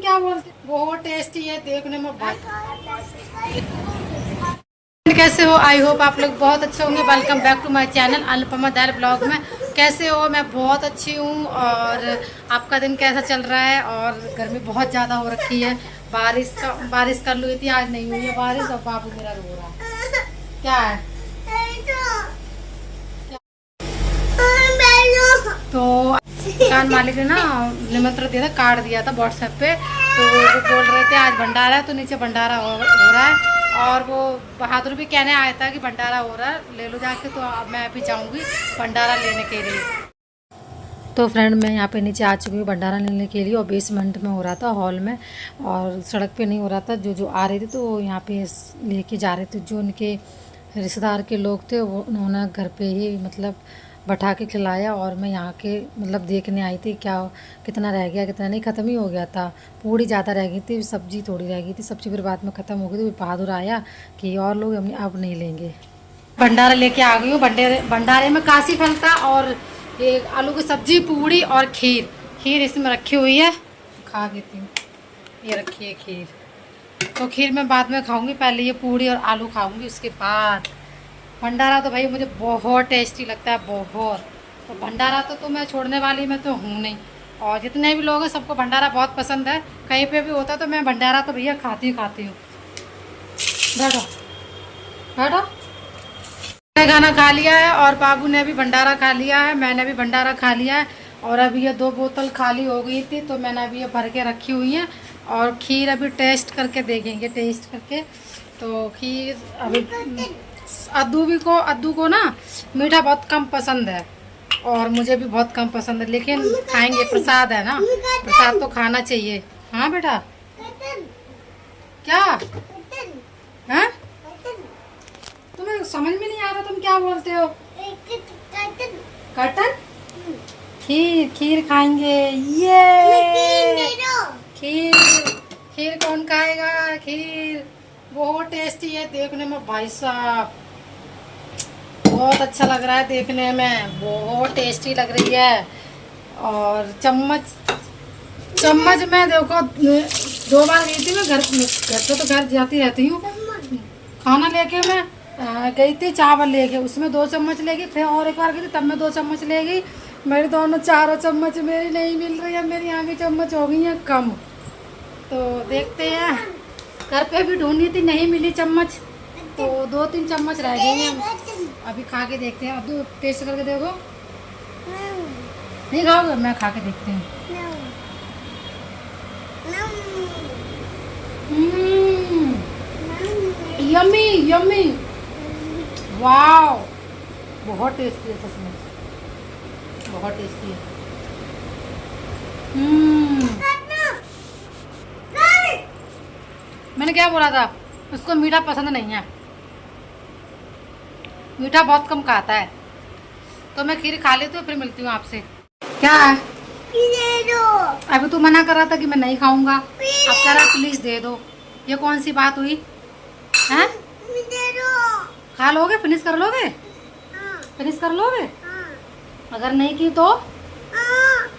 क्या बोलते, बहुत टेस्टी है देखने में बहुत। कैसे हो? आई होप आप लोग बहुत अच्छे होंगे। Welcome back to my channel Anupama दाल ब्लॉग में। कैसे हो? मैं बहुत अच्छी हूँ। और आपका दिन कैसा चल रहा है? और गर्मी बहुत ज़्यादा हो रखी है। बारिश कर ली थी, आज नहीं हुई है बारिश। और बाबू मेरा रो रहा है। क्या है? तो दुकान मालिक ने ना निमंत्रण दिया था, कार्ड दिया था व्हाट्सएप पे। तो वो बोल रहे थे आज भंडारा है, तो नीचे भंडारा हो रहा है। और वो बहादुर भी कहने आया था कि भंडारा हो रहा है, ले लो जाके। तो अब मैं अभी जाऊंगी भंडारा लेने के लिए। तो फ्रेंड, मैं यहाँ पे नीचे आ चुकी हूँ भंडारा लेने के लिए। और बेसमेंट में हो रहा था, हॉल में, और सड़क पे नहीं हो रहा था। जो आ रहे थे तो यहाँ पे लेके जा रहे थे। जो उनके रिश्तेदार के लोग थे वो उन्होंने घर पे ही मतलब बैठा के खिलाया। और मैं यहाँ के मतलब देखने आई थी क्या कितना रह गया कितना नहीं। ख़त्म ही हो गया था। पूड़ी ज़्यादा रह गई थी, सब्जी थोड़ी रह गई थी। सब्जी फिर बाद में ख़त्म हो गई थी। बहादुर आया कि और लोग हमने अब नहीं लेंगे। भंडारा लेके आ गई हूँ। भंडारे में काशी फल था और ये आलू की सब्जी, पूड़ी और खीर। खीर इसमें रखी हुई है, खा लेती हूँ। ये रखी है खीर, तो खीर मैं बाद में खाऊंगी। पहले ये पूड़ी और आलू खाऊंगी, उसके बाद भंडारा। तो भाई मुझे बहुत टेस्टी लगता है, बहुत। तो भंडारा तो मैं छोड़ने वाली मैं तो हूँ नहीं। और जितने भी लोग हैं सबको भंडारा बहुत पसंद है। कहीं पे भी होता तो मैं भंडारा तो भैया खाती हूँ। बैठो बैठो। मैंने खाना खा लिया है और बाबू ने भी भंडारा खा लिया है, मैंने भी भंडारा खा लिया है। और अभी ये 2 बोतल खाली हो गई थी तो मैंने अभी ये भर के रखी हुई है। और खीर अभी टेस्ट करके देखेंगे, टेस्ट करके। तो खीर अभी अद्दू को ना मीठा बहुत कम पसंद है और मुझे भी बहुत कम पसंद है, लेकिन खाएंगे, प्रसाद है ना, प्रसाद तो खाना चाहिए। हाँ बेटा, क्या है? तुम्हें समझ में नहीं आ रहा, तुम क्या बोलते हो? कर्टन? खीर, खीर खाएंगे। ये खीर, खीर कौन खाएगा? खीर बहुत टेस्टी है देखने में भाई साहब, बहुत अच्छा लग रहा है देखने में, बहुत टेस्टी लग रही है। और चम्मच में देखो 2 बार गई थी मैं घर से, तो घर जाती रहती हूँ। खाना लेके मैं गई थी, चावल लेके, उसमें 2 चम्मच लेगी। फिर और एक बार गई थी तब मैं 2 चम्मच ले गई। मेरी दोनों 4 चम्मच मेरी नहीं मिल रही है, मेरी यहाँ की चम्मच हो गई है कम। तो देखते हैं, घर पे भी ढूंढी थी नहीं मिली चम्मच, तो 2-3 चम्मच रह गई हैं। अभी खा के देखते हैं। अब टेस्ट करके देखो। नहीं खाओगे? मैं खा के देखते हैं। यम्मी यम्मी, वाव, बहुत टेस्टी है सच में, बहुत टेस्टी है। मैंने क्या बोला था, उसको मीठा पसंद नहीं है, मीठा बहुत कम खाता है। तो मैं खीर खा लेती हूँ, फिर मिलती हूँ आपसे। क्या है? अभी तू मना कर रहा था कि मैं नहीं खाऊंगा, अब कह रहा प्लीज दे दो। ये कौन सी बात हुई है? खा लोगे? फिनिश कर लोगे? फिनिश कर लोगे? अगर नहीं की तो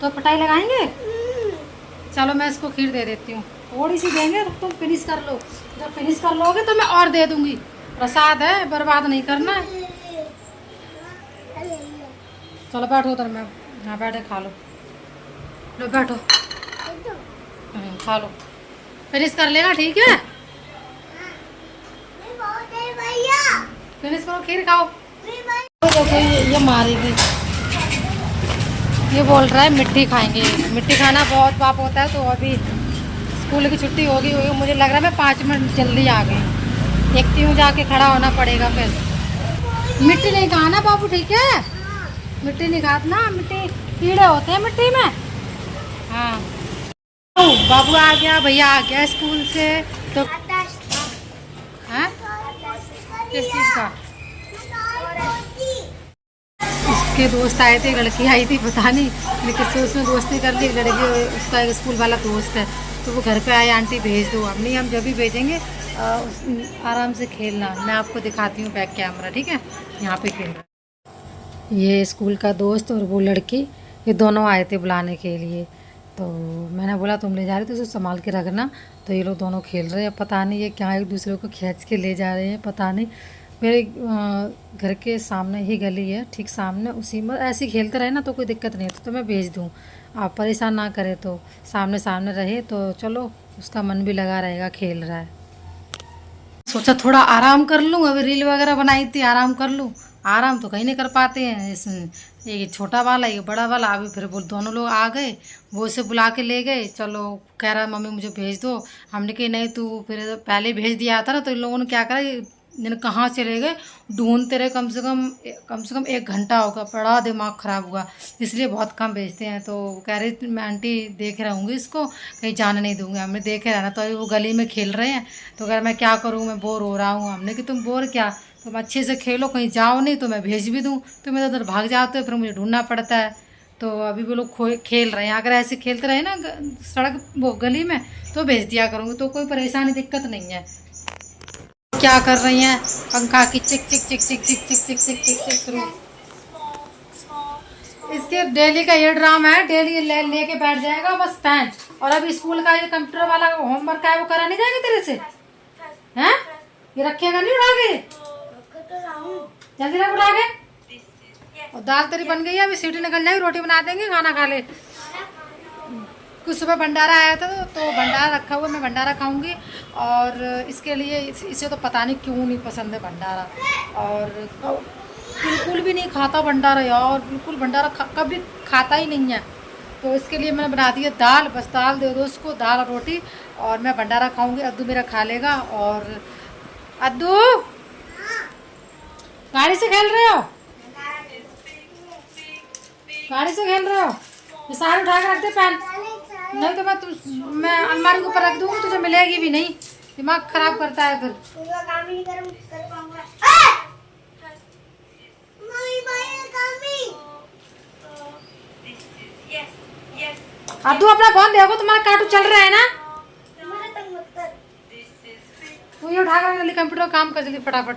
पिटाई लगाएंगे। चलो मैं इसको खीर दे देती हूँ, थोड़ी सी देंगे, तुम फिनिश कर लो। जब फिनिश कर लोगे तो मैं और दे दूंगी। प्रसाद है, बर्बाद नहीं करना है। चलो बैठो उधर, मैं यहाँ बैठे, खा लो। लो बैठो, खा लो, फिनिश कर लेना, ठीक है? फिनिश करो, खीर खाओ। देखो ये मारेगी, ये बोल रहा है मिट्टी खाएंगे। मिट्टी खाना बहुत पाप होता है। तो अभी स्कूल की छुट्टी होगी, मुझे लग रहा है मैं 5 मिनट जल्दी आ गई। देखती हूँ, जाके खड़ा होना पड़ेगा फिर। मिट्टी नहीं खाना बाबू, ठीक है? मिट्टी नहीं खाना, मिट्टी कीड़े होते हैं मिट्टी में। हाँ बाबू आ गया, भैया आ गया स्कूल से। तो हाँ, किस चीज़ का? इसके दोस्त आए थे, लड़की आई थी, पता नहीं लेकिन से उसमें दोस्ती कर ली लड़की, उसका एक स्कूल वाला दोस्त है। तो वो घर पे आए, आंटी भेज दो। अब नहीं, हम जब भी भेजेंगे आराम से खेलना। मैं आपको दिखाती हूँ बैक कैमरा, ठीक है? यहाँ पे खेलना। ये स्कूल का दोस्त और वो लड़की, ये दोनों आए थे बुलाने के लिए। तो मैंने बोला तुम ले जा रही तो उसे संभाल के रखना। तो ये लोग दोनों खेल रहे हैं, पता नहीं ये क्या एक दूसरे को खींच के ले जा रहे हैं, पता नहीं। मेरे घर के सामने ही गली है, ठीक सामने, उसी में ऐसे ही खेलते रहे ना तो कोई दिक्कत नहीं है, तो मैं भेज दूँ। आप परेशान ना करें, तो सामने सामने रहे तो चलो उसका मन भी लगा रहेगा, खेल रहा है। सोचा थोड़ा आराम कर लूँ, अभी रील वगैरह बनाई थी, आराम कर लूँ। आराम तो कहीं नहीं कर पाते हैं, इस एक छोटा वाला एक बड़ा वाला। अभी फिर बोल दोनों लोग आ गए, वो उसे बुला के ले गए। चलो कह रहा मम्मी मुझे भेज दो। हमने कही नहीं, तू फिर पहले भेज दिया था ना। तो इन लोगों ने क्या करा, जिन कहाँ चले गए ढूंढते रहे, कम से कम 1 घंटा होगा। बड़ा दिमाग ख़राब हुआ, इसलिए बहुत कम भेजते हैं। तो कह रही थी मैं आंटी देख रहूँगी इसको, कहीं जाने नहीं दूँगी। हमने देखे रहना। तो अभी वो गली में खेल रहे हैं, तो कह रहा मैं क्या करूँ, मैं बोर हो रहा हूँ। हमने कि तुम बोर क्या, तुम अच्छे से खेलो, कहीं जाओ नहीं तो मैं भेज भी दूँ। तुम इधर उधर भाग जाते हो, फिर मुझे ढूंढना पड़ता है। तो अभी वो लोग खेल रहे हैं। अगर ऐसे खेलते रहे ना सड़क वो गली में, तो भेज दिया करूँगी, तो कोई परेशानी दिक्कत नहीं है। क्या कर रही हैं, पंखा की चिक चिक चिक चिक चिक चिक चिक चिक चिक चिक शुरू। इसके डेली का ये ड्रामा है, डेली लेके बैठ जाएगा बस पेन। और अभी स्कूल का ये कंप्यूटर वाला होमवर्क है, वो करा नहीं जाएगा तेरे से, हैं? ये रखेगा नहीं उठा के, जल्दी रख उठा के। और दाल तेरी बन गई है, अभी सीटी निकल जाएगी, रोटी बना देंगे, खाना खा ले। कुछ सुबह भंडारा आया था, तो भंडारा रखा हुआ, मैं भंडारा खाऊंगी। और इसके लिए इसे तो पता नहीं क्यों नहीं पसंद है भंडारा, और बिल्कुल भी नहीं खाता भंडारा यार, बिल्कुल भंडारा कभी खाता ही नहीं है। तो इसके लिए मैंने बना दिया दाल, बस दाल दे दो उसको, दाल और रोटी, और मैं भंडारा खाऊंगी। अद्दू मेरा खा लेगा। और अद्दू गाड़ी से खेल रहे हो, गाड़ी से खेल रहे हो, ये सारे उठा के रख दे पैन, नहीं तो मैं अलमारी के ऊपर रख दूँगी, तुझे मिलेगी भी नहीं। दिमाग खराब करता है फिर। काम ही नहीं कर पाऊंगा। अब्दू अपना फोन देखो, तुम्हारा कार्टून चल रहा है ना। तू ये उठा कर जल्दी कंप्यूटर काम कर जल्दी फटाफट।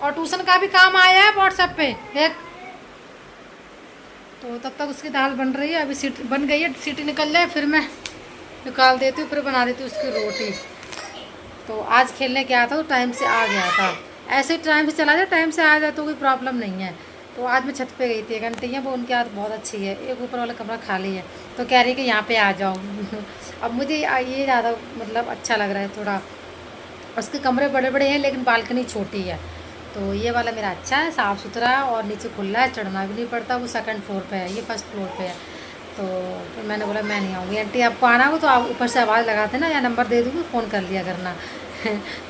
और ट्यूशन का भी काम आया है व्हाट्सएप पे देख। तो तब तक उसकी दाल बन रही है, अभी सीटी बन गई है, सीटी निकल जाए फिर मैं निकाल देती हूँ, फिर बना देती हूँ उसकी रोटी। तो आज खेलने गया था तो टाइम से आ गया था। ऐसे टाइम से चला जाए, टाइम से आ जाए तो कोई प्रॉब्लम नहीं है। तो आज मैं छत पे गई थी, एक आंटी है वो, उनकी आदत बहुत अच्छी है, एक ऊपर वाला कमरा खाली है, तो कह रही है कि यहाँ पे आ जाओ। अब मुझे ये ज़्यादा मतलब अच्छा लग रहा है थोड़ा। उसके कमरे बड़े बड़े हैं लेकिन बालकनी छोटी है। तो ये वाला मेरा अच्छा है, साफ़ सुथरा है, और नीचे खुला है, चढ़ना भी नहीं पड़ता। वो 2nd फ्लोर पे है, ये 1st फ्लोर पे है। तो फिर मैंने बोला मैं नहीं आऊँगी आंटी, आपको आना हो तो आप ऊपर से आवाज़ लगाते ना, या नंबर दे दूँगी, फ़ोन कर लिया करना।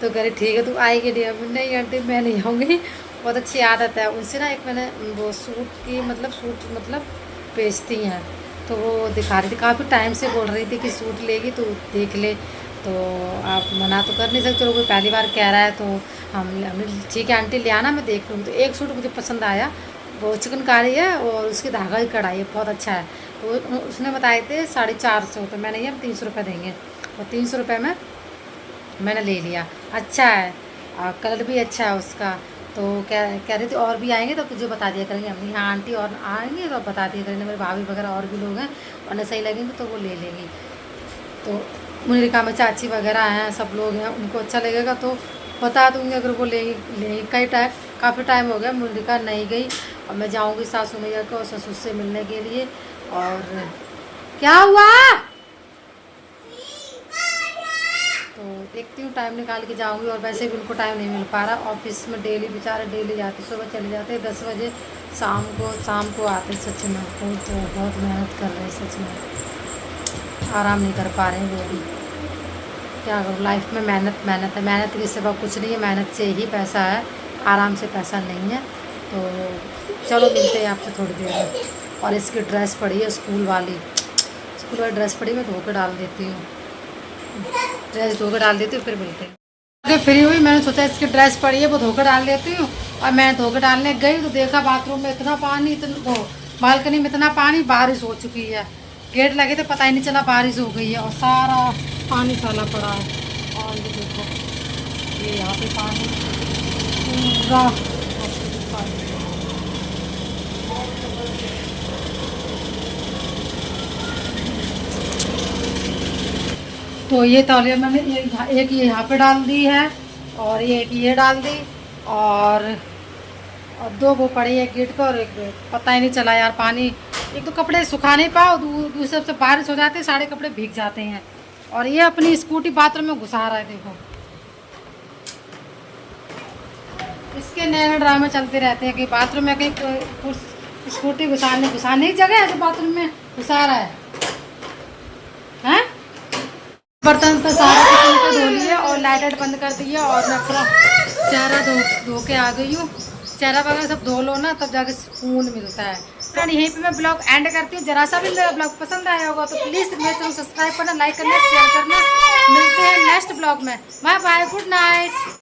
तो कह रही ठीक है, तू आएगी नहीं आंटी मैं नहीं आऊँगी। बहुत अच्छी आदत है उनसे ना। एक मैंने वो सूट मतलब बेचती हैं, तो वो दिखा रही थी, काफ़ी टाइम से बोल रही थी कि सूट लेगी तो देख ले। तो आप मना तो कर नहीं सकते, चलो कोई पहली बार कह रहा है तो हमने ठीक है आंटी ले आना, मैं देख लूँगी। तो एक सूट मुझे पसंद आया, वो चिकनकारी है और उसकी धागा की कढ़ाई है, बहुत अच्छा है। तो उसने बताए थे 450, तो मैंने ये 300 रुपये देंगे, और 300 रुपये में मैंने ले लिया। अच्छा है, कलर भी अच्छा है उसका। तो कह रही थी और भी आएंगे तो तुझे बता दिया करेंगे। हमने हाँ आंटी और आएंगे तो बता दिया करेंगे, मेरे भाभी वगैरह और भी लोग हैं, उन्हें सही लगेंगे तो वो ले लेंगी। तो मुनिरिका में चाची वगैरह हैं, सब लोग हैं, उनको अच्छा लगेगा तो बता दूँगी अगर वो लेंगी। काफ़ी टाइम हो गया मुनिरिका नहीं गई, और मैं जाऊँगी सासू मैया को और ससुर से मिलने के लिए। और क्या हुआ, तो देखती हूँ टाइम निकाल के जाऊँगी। और वैसे भी उनको टाइम नहीं मिल पा रहा, ऑफिस में डेली बेचारे डेली जाते, सुबह चले जाते 10 बजे, शाम को आते। सच में तो बहुत मेहनत कर रहे हैं, सच में आराम नहीं कर पा रहे हैं वो भी। क्या करूँ, लाइफ में मेहनत है, मेहनत के सिवा कुछ नहीं है, मेहनत से ही पैसा है, आराम से पैसा नहीं है। तो चलो मिलते हैं आपसे थोड़ी देर में। और इसकी ड्रेस पड़ी है स्कूल वाली ड्रेस पड़ी, मैं धो के डाल देती हूँ, ड्रेस धो के डाल देती हूँ, फिर मिलते हैं। अगर फ्री हुई मैंने सोचा इसकी ड्रेस पड़ी है वो धो के डाल देती हूँ। और मैं धो के डालने गई तो देखा बाथरूम में इतना पानी, वो बालकनी में इतना पानी, बारिश हो चुकी है। गेट लगे थे पता ही नहीं चला बारिश हो गई है, और सारा पानी फैला पड़ा है। और ये देखो, ये यहाँ पे पानी पूरा तो ये तौलिया मैंने एक ये यहाँ पे डाल दी है और ये डाल दी और 2 वो पड़ी है गेट पे और एक पता ही नहीं चला यार। पानी एक तो कपड़े सुखा नहीं पाओ, दूसरे से बारिश हो जाती है, सारे कपड़े भीग जाते हैं। और ये अपनी स्कूटी बाथरूम में घुसा रहा है, देखो इसके नए ड्रामे चलते रहते हैं कि बाथरूम में कहीं स्कूटी घुसाने की जगह है तो बाथरूम में घुसा रहा है। बर्तन तो सारा किचन पे धो लिए और लाइट बंद कर दी है और मैं अपना चेहरा धो के आ गई हूँ। चेहरा वगैरह सब धो लो ना तब जाके सुकून मिलता है। फ्रेंड यहीं पे मैं ब्लॉग एंड करती हूँ। जरा सा भी मेरा ब्लॉग पसंद आया होगा तो प्लीज़ मेरे चैनल सब्सक्राइब करना, लाइक करना, शेयर करना। मिलते हैं नेक्स्ट ब्लॉग में। Bye bye, good night.